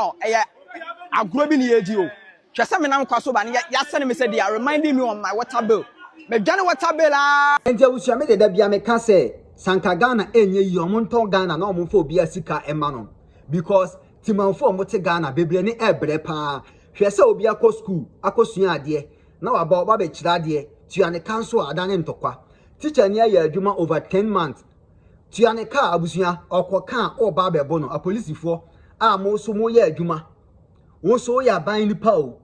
Oh, I grew up in the AGO. Just some nam kwaso ba ya send me say they are reminding me on my water bill. Me Johnny water bill ah. Enti awusu me de bia me ka say sanka Ghana enye yi omonton Ghana na omonfo bia sika ema no because timanfo omote Ghana bebre ni ebre pa hwe se obi akọ school akosua ade na waba oba be kira ade tuane kanso adane ntokwa teacher ni ya adwuma over 10 months tuane ka abusua okoka oba be bo no apolisifo a mo so mo ya adwuma wo so ya ban ni pa o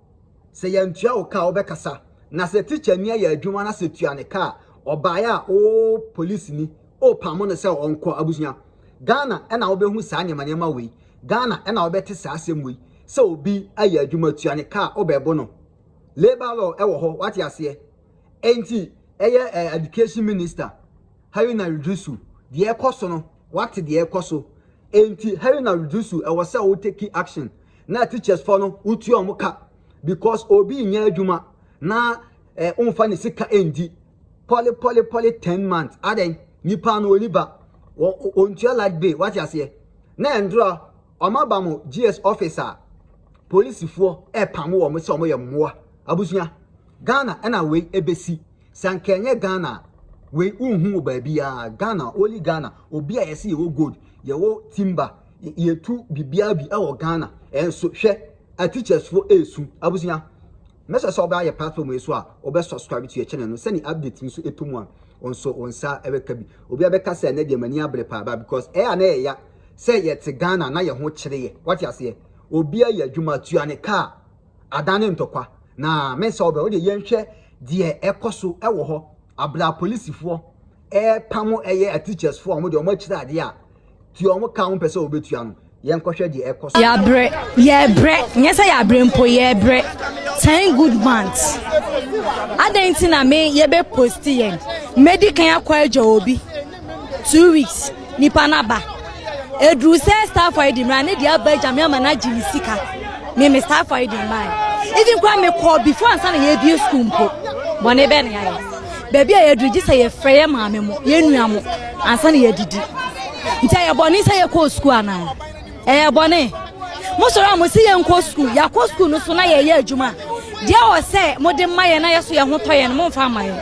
se ya ntua o ka obekasa na se teacher ni ya adwuma na se tuane ka obaya o police ni o pamo no se onko abusua Ghana na obehu saa nyema we Ghana na obete saa asem we se obi aya adwuma tuane ka obebo no labor law ewo ho what ya se enti education minister Haruna Redusu de ekoso no what de ekoso enti Haruna Redusu ewo se o take action na teachers for no utu omuka because obi nya adwuma na umfa ni sika endi poly 10 months aden nipa no oniba ontua like bay what ya say na ndra omabamo GS officer police fo pamo wo mo se mo ye mmoa abusua Ghana na we ebesi sankenye Ghana we unhu baabia Ghana only Ghana obi a yesi ye wo gold ye wo timber ye tu bibia bi e wo Ghana enso hwe a teachers fo esu abusua message so ba ye platform we so a obe subscribe to your channel no send update nso etomu a onso onsa ebeka bi obi abeka say na de mani abre pa ba because na ya say ye te Ghana na ye ho kire ye what you say obi a ya dwuma tuane ka adane ntokwa na mesa obe o de yenhwe de ekoso ewo ho abla policefo pamo a teachers fo omo de omo kire ade a tu omo ka ho pese obetua no yenkohwe de ekoso ya bre nyesa ya bre mpo ya bre 10 good months adanti na me ye be post yen medical akwa aja obi 2 weeks nipa na ba edru say staff for the man dey abaja me manage ni sika me staff for the man even kwa me call before ansa na ye bi school mpo bone be na ya baby a edru ji say ye frɛ ma me mo ye nua mo ansa na ye didi ntia ye bone say ye call school ana bone mo so ra mo si ye nko school ya call school no so na ye adwuma dia o say mo de maye na ye so ye ho toye no mo fa maye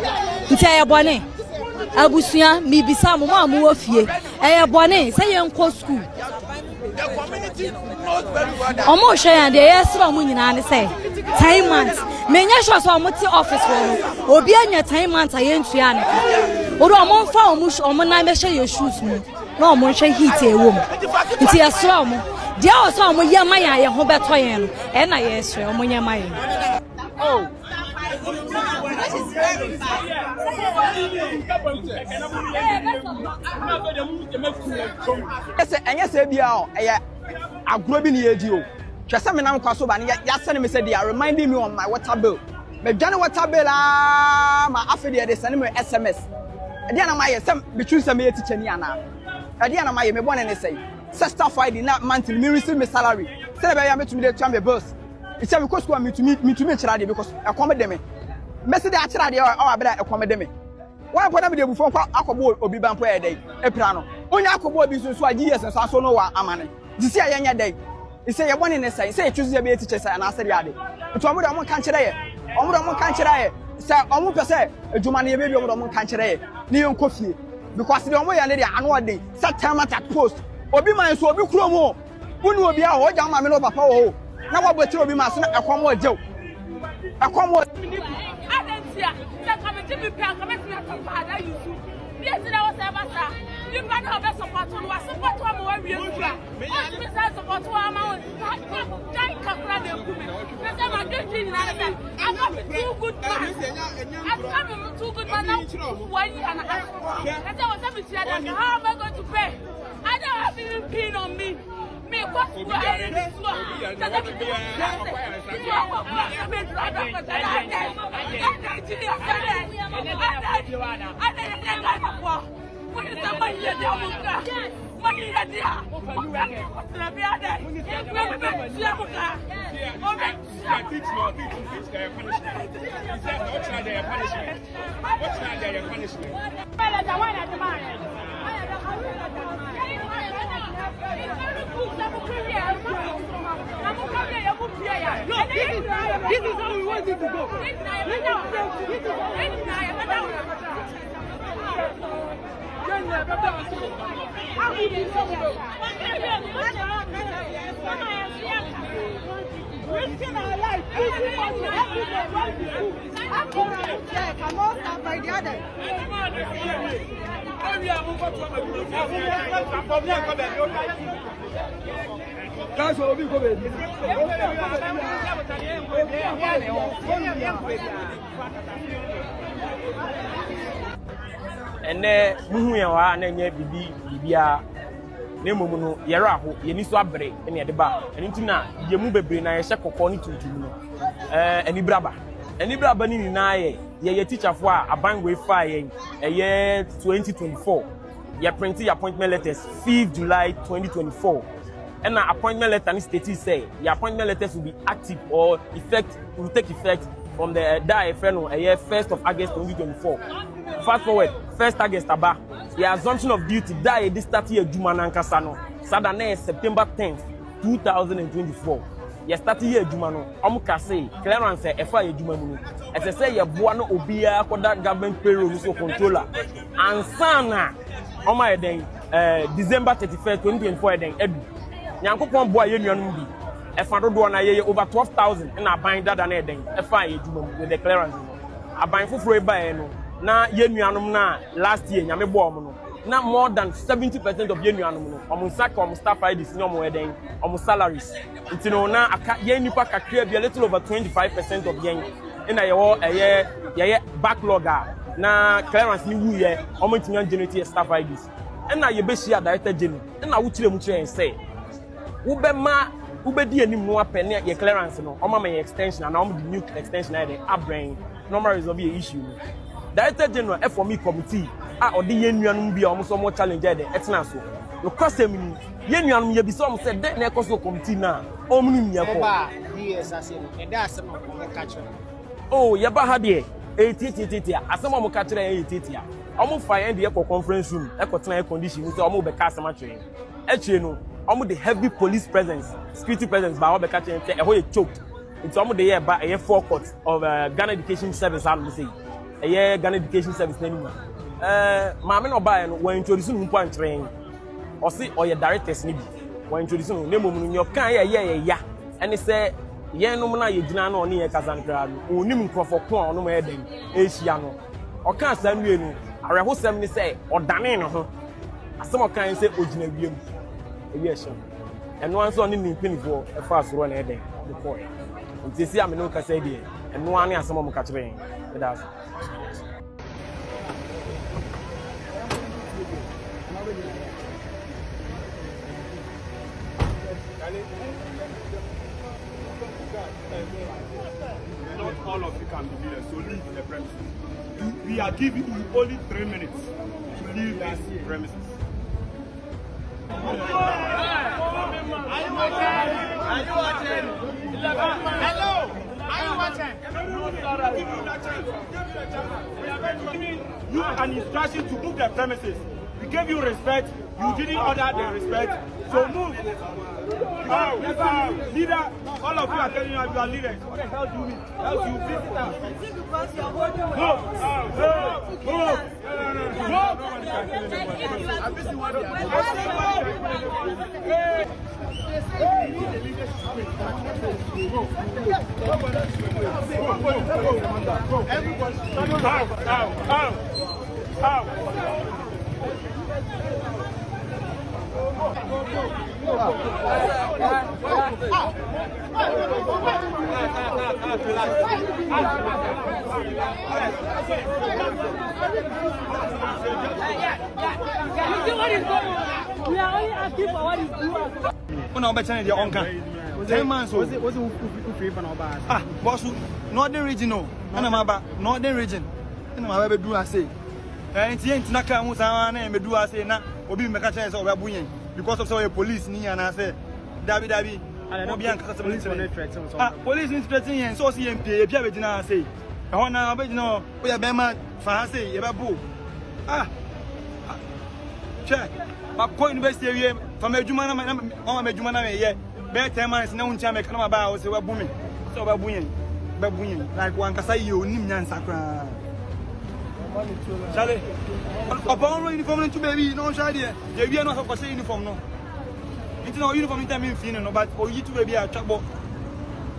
ntia ye bone abusua mi bisa mo ma mo afie bone say ye nko school The community knows very well that omo hwe ya de yes ba mo nyina ne say 10 months menya sure so mo ti office wo obi anya 10 months aye ntua ne odo omo fa omo na me hwe ye shoes mu na omo hwe heat e wo mu nti yesro omo dia o so omo ye maye ye ho beto ye no na yesre omo nya maye oh Anya say bia o agro bi ne yedi o twese me nam kwaso ba ne ya send me say they are reminding me on my water bill me dwane water bill ma afede de send me SMS e dia na ma ye sem between sem ye teacher ni ana e dia na ma ye me bone ne say sister Friday na monthly me receive me salary say be ya me to me dey to me bills e say because me to me kira dey because e come dem me say dey a kira dey o abira e come dem why put them the before akobo obi bampo e dey epra no onya akobo obi so agi yes so aso no wa amane disi ayenya dey e say ye bone ne say choose ye be teacher say na ase dey ade to omo do mo kan kire ye omo do mo kan kire ye say omo pese adwuma ne ye be omo do mo kan kire ye ne ye nkofie because the omo ye ne dey anu ode set time at post obi man so obi kuro mu unu obi a ho jam ma me no papa wo na wa boti obi ma so na ekwom ojew ekwom adentia se committee be pay committee na father you do yes na was ever sir you can have support on was support on mo we ura what me say support on ma dai kakra de kume na say ma dey na say I got two good man I got two good man now 1 year and a half na say was me share that how am I going to pay I don't have even pin on me me what school I need this one that me do this one me rather for that This is how we want it to go. Risking our life, losing money, I cannot stand by the other. That's what we go with. And then, Muhuya, and then Bibia, Nemuno, Yaraho, Yeniso Abre, and Yadeba, and into now, Yamube Brina, Shako Koni to and Ibraba. And Ibraba Ninae, ye teacher for a bank with fire, a year 2024. Ye printed appointment letters 5th July 2024. And an appointment letter stated say your appointment letters will be active or will take effect from the day a year 1st of August 2024. Fast forward, 1st August aba. The assumption of duty die this 30 year Juma Nankasano. Saturday September 10th, 2024. Ye 30 year Juma no. Omuka say clearance efa ye Juma mu. Ese say ye boa no obia koda government payroll so controller. Ansana Oma eden December 31st, 2024 eden edu. Nyankopon boa ye nuanum bi efa dodo na ye over 12,000 na aban dada na eden efa ye dwuma with the clearance aban foforo e ba ye no na ye nuanum na last year nyame boa mo no na more than 70% of ye nuanum no omo saka omo staff IDs ni omo eden omo salaries ntino na aka ye nipa kakra bi a little over 25% of yen na ye wo ye backlog na clearance ni wu ye omo ntino generate staff IDs na ye be share director general na wo kire mu kire en say Ube di anim no apene ye clearance no oma me extension and the new extension na dey abrain normal resolve the issue. Director General FOME committee odi ye nuanum bia omo so mo challenge dey etna so. No kwasem ni ye nuanum ye bi so omo say dey na ekoso committee na omo ni ye ko. Ba DS ase no e da ase no ko catch. Oh ye ba ha dey etiti asem omo catch dey etiti a. Omo fire dey ko conference room e ko tena e condition so omo be ka asem atwe. Etwe no almost the heavy police presence, security presence, but all catching a whole choked. It's almost the year by a year forecourt of Ghana Education Service. I'm say a year Ghana Education Service. Mamma no buy and we're introducing point train or see or your directors need. We're introducing name your can yeah. And they say, yeah, no man, you didn't know near Casancra, who knew for corn no more than Asiano. Or can't send you. I rehost them say, or Danino. Some kind say, Ojinabium. Yes, and once on in Pinnacle, a fast run a day before it. And to see I'm no Cassadi, and one has some of Catherine with us. Not all of you can be here, so leave the premises. We are giving you only 3 minutes to leave this premises. Are you watching? Hello. Are you watching? You an instruction to move the premises. We gave you respect. You didn't order the respect. So move. Leader, all of you are telling you are leaders. What the hell do you mean? Else you visit us. Is it because you are holding on? We are only asking for what is due. When I'm better your uncle. 10 months old. Was it free for no bad? Boss, Northern region, and I'm about Northern region. And I'm about do I say. And it's ain't Naka Musa and do I say now, or be Makacha or Babuyan because of some police near and I say, Dabi, I don't be uncomfortable. Police inspecting and so CMP, if you have a say. I want to know where Bema Fancy, Yabu. Check. My point university from a Jumana, Mama Jumana, yeah, better 10 months, no one time I come about, so we're booming. So we're booming. Like one Kasai, you Nimyan Sakra. Charlie, upon uniform to baby, no, Charlie, we are not a Kasai uniform, no. It's no uniform in time in Finland, but for you to be a trouble.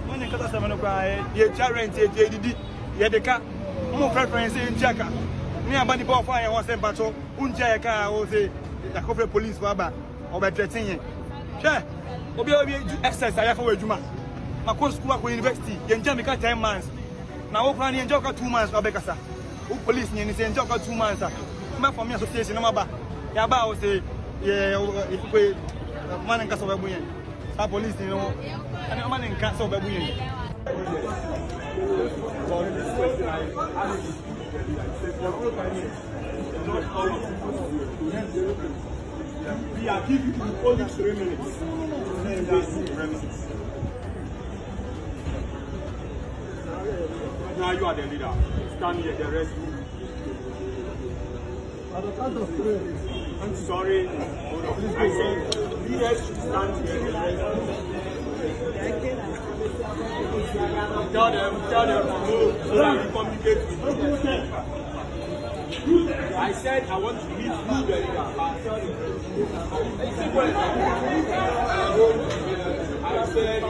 When you cut us 7 o'clock, you're charring, you're the car, no preference in Jacka. Near Bunny Ball Fire was sent patrol, Unjaka, or say, the corporate police were back, or by threatening. Sure, Obi access I have for Juma. My course school university, in Jamaica 10 months. Now, Open and Joker 2 months, Obekasa. Who police near the same Joker 2 months. My family association, Yaba was say, yeah, if we man and Castle Babuyan. Our police, you know, and a man in Castle Babuyan. We are giving you only 3 minutes. Now you are the leader. Stand here, the rest. At the count of 3. I'm sorry. I said leaders should stand here. Tell them, so that we communicate with you. I said I want to meet you, the leader. I said,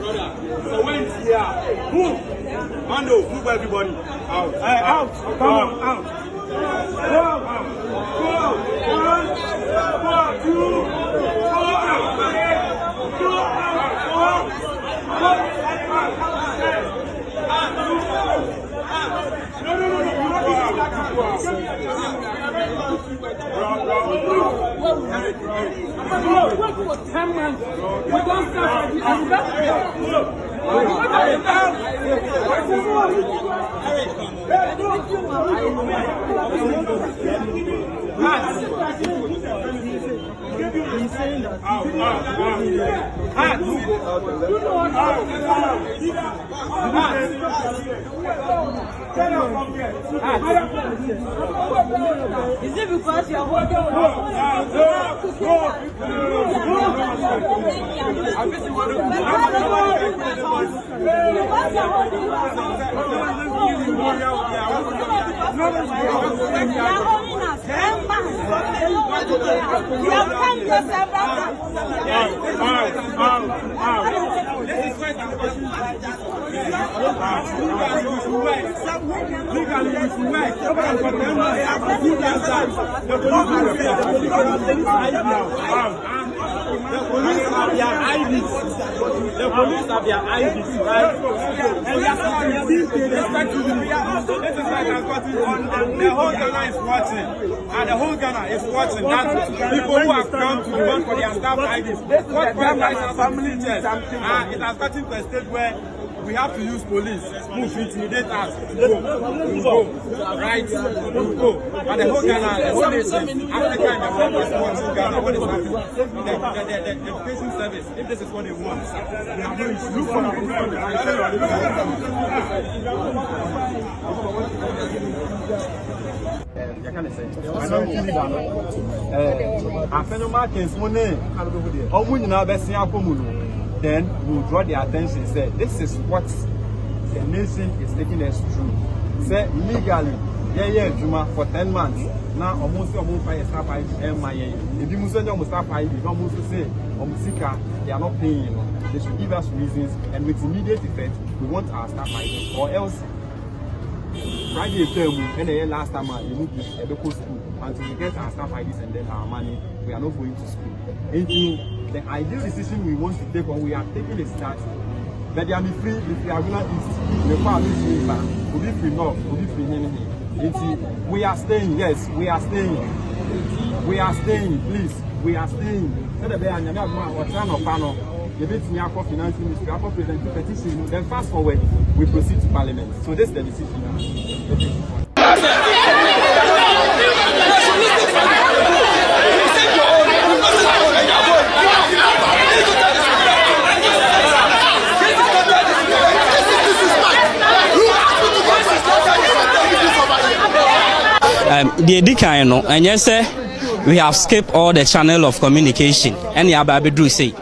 brother, so when's here? Move! Mando, move everybody. Out. Out. Come on, out. Go out. 1, 2, 10 months. We don't start. Is it because you are holding The police have their IDs. The police have their IDs, right? And that's why we respect to them. This is why I'm watching on, and the whole Ghana is watching. And the whole Ghana is watching. That's people who have come to demand for their staff IDs. What qualifies as family chairs? It has gotten to a state where we have to use police who to intimidate us. We go. Right? We go. And the whole Ghana, the whole nation, Africa and the world is watching Ghana. What is happening? The education service, if this is what they want, we are going to look for then we'll draw their attention. Say, this is what the nation is taking us through. Say, legally, Juma for 10 months. Now, almost staff ID, if you almost staff ID, almost say, they are not paying, they should give us reasons, and with immediate effect, we want our staff ID, or else, Friday term, and the last time, you move to a local school until we get our staff IDs and then our money, we are not going to school. The ideal decision we want to take when we are taking a start, that they are free if we are going to east, the family will be free north, will be free here. We are staying, yes, we are staying. We are staying, please, we are staying. Then fast forward, we proceed to Parliament. So this is the decision now. The Dicano, and yes, sir, we have skipped all the channel of communication. And Yababedru say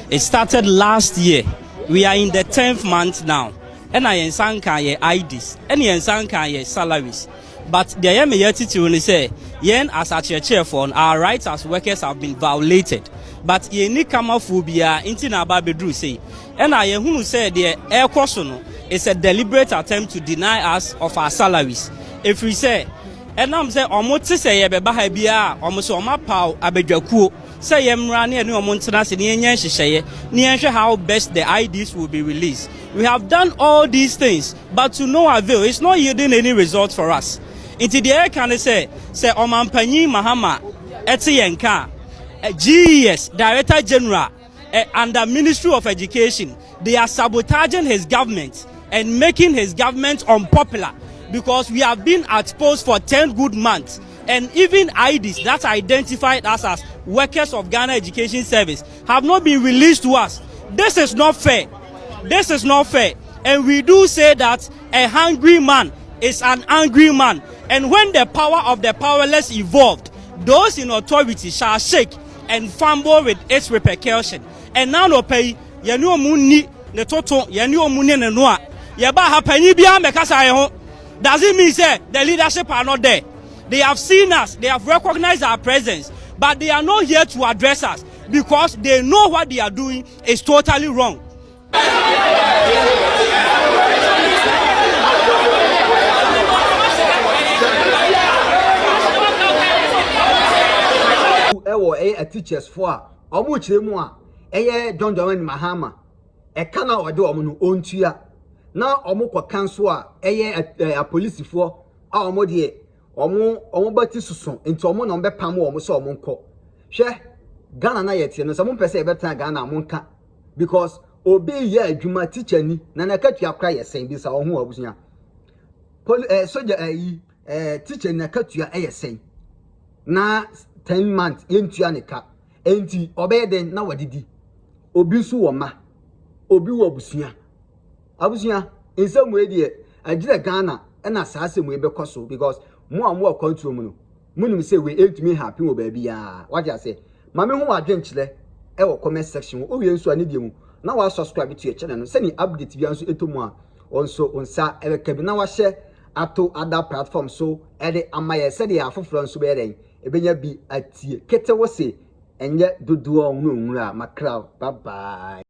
it started last year. We are in the 10th month now. And I ensanka ye IDs, and ensanka ye salaries. But the yeti say, yen as a chair our rights as workers have been violated. But ye ni kama phobia inti na Babedru say. And I who say the air question is a deliberate attempt to deny us of our salaries. If we say, and I'm say omo te say ye beba ha bia omo so oma paw abedwakuo say ye mra ne omo ntena se ne yen hyehyeye ne yen hwe how best the IDs will be released. We have done all these things but to no avail. It's not yielding any results for us. Into the air can say Omanpanyi Mahama ete yenka GES Director General under Ministry of Education, they are sabotaging his government and making his government unpopular. Because we have been at post for 10 good months, and even IDs that identified us as workers of Ghana Education Service have not been released to us. This is not fair. This is not fair. And we do say that a hungry man is an angry man. And when the power of the powerless evolved, those in authority shall shake and fumble with its repercussion. And now no pay, yanu muni ne toto, yanu muni ne noa. Yaba hapani biya mekasa does it mean say the leadership are not there? They have seen us, they have recognized our presence, but they are not here to address us because they know what they are doing is totally wrong. A teachers for Omuchemua, John Mahama, a canal or do ontua. Now omukwa kanswa a police for our modie omo bati susun into omo no bepam omo so omo nko hwe Ghana na yete no some pese betan Ghana monka because obi ye adwuma teacher ni na nakatu akra yesen bi sa oho abusunya soldier teacher na katua yesen na 10 months yentua ne ka enti obeden na wadidi obi su wo ma obi wo abusunya abusunya in some way there agire Ghana and asase mu ebe koso because mo control mu no munum say we ain't me happy wo ba bia what you say mame ho adwenkyele e wo comment section o wie nso ani mu na wa subscribe to your channel no send update bia nso etomu a onso onsa e ka bi na wa share ato other platform so e de amaye said ya afoforo nso be den e benya bi atie kete wo se enye dodo onwura makra bye bye.